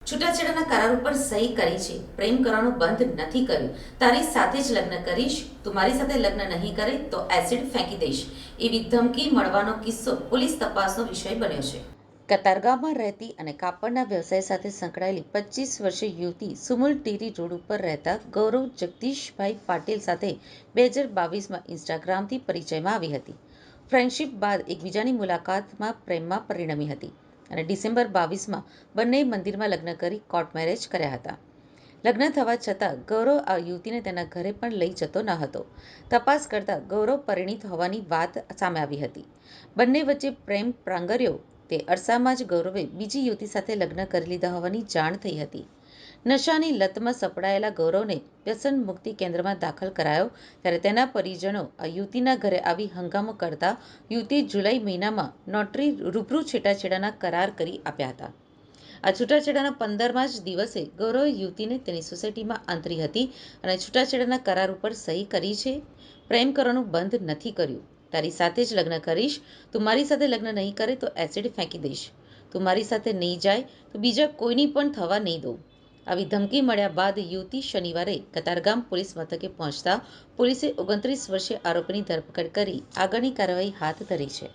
છૂટાછેડાના કરાર ઉપર સહી કરી છે, પ્રેમ કરવાનું બંધ નથી કર્યું, તારી સાથે જ લગ્ન કરીશ, તું મારી સાથે લગ્ન નહીં કરે તો એસિડ ફેંકી દઈશ, એવી ધમકી મળવાનો કિસ્સો પોલીસ તપાસનો વિષય બન્યો છે. કતારગામમાં રહેતી અને કાપડના વ્યવસાય સાથે સંકળાયેલી 25 વર્ષીય યુવતી સુમુલ ટીરી રોડ ઉપર રહેતા ગૌરવ જગદીશભાઈ પાટીલ સાથે 2022માં ઇન્સ્ટાગ્રામથી પરિચયમાં આવી હતી. ફ્રેન્ડશિપ બાદ એકબીજાની મુલાકાતમાં પ્રેમમાં પરિણમી હતી અને ડિસેમ્બર 22માં બંનેએ મંદિરમાં લગ્ન કરી કોર્ટ મેરેજ કર્યા હતા. લગ્ન થવા છતાં ગૌરવ આ યુવતીને તેના ઘરે પણ લઈ જતો ન હતો. તપાસ કરતા ગૌરવ પરિણીત હોવાની વાત સામે આવી હતી. બંને વચ્ચે પ્રેમ પ્રાંગર્યો તે અરસામાં જ ગૌરવે બીજી યુવતી સાથે લગ્ન કરી લીધા હોવાની જાણ થઈ હતી. નશાની લતમાં સપડાયેલા ગૌરવને વ્યસન મુક્તિ કેન્દ્રમાં દાખલ કરાયો ત્યારે તેના પરિજનો આ યુવતીના ઘરે આવી હંગામો કરતા યુવતીએ જુલાઈ મહિનામાં નોટરી રૂબરૂ છૂટાછેડાના કરાર કરી આપ્યા હતા. આ છૂટાછેડાના 15મા જ દિવસે ગૌરવે યુવતીને તેની સોસાયટીમાં આંતરી હતી અને છૂટાછેડાના કરાર ઉપર સહી કરી છે. પ્રેમ કરવાનું બંધ નથી કર્યું, તારી સાથે જ લગ્ન કરીશ, તું મારી સાથે લગ્ન નહીં કરે તો એસિડ ફેંકી દઈશ, તું મારી સાથે નહીં જાય તો બીજા કોઈની પણ થવા નહીં દઉં. આવી ધમકી મળ્યા બાદ યુવતી શનિવારે કતારગામ પોલીસ મથકે પહોંચતા પોલીસે 29 વર્ષીય આરોપીની ધરપકડ કરી આગળની કાર્યવાહી હાથ ધરી છે.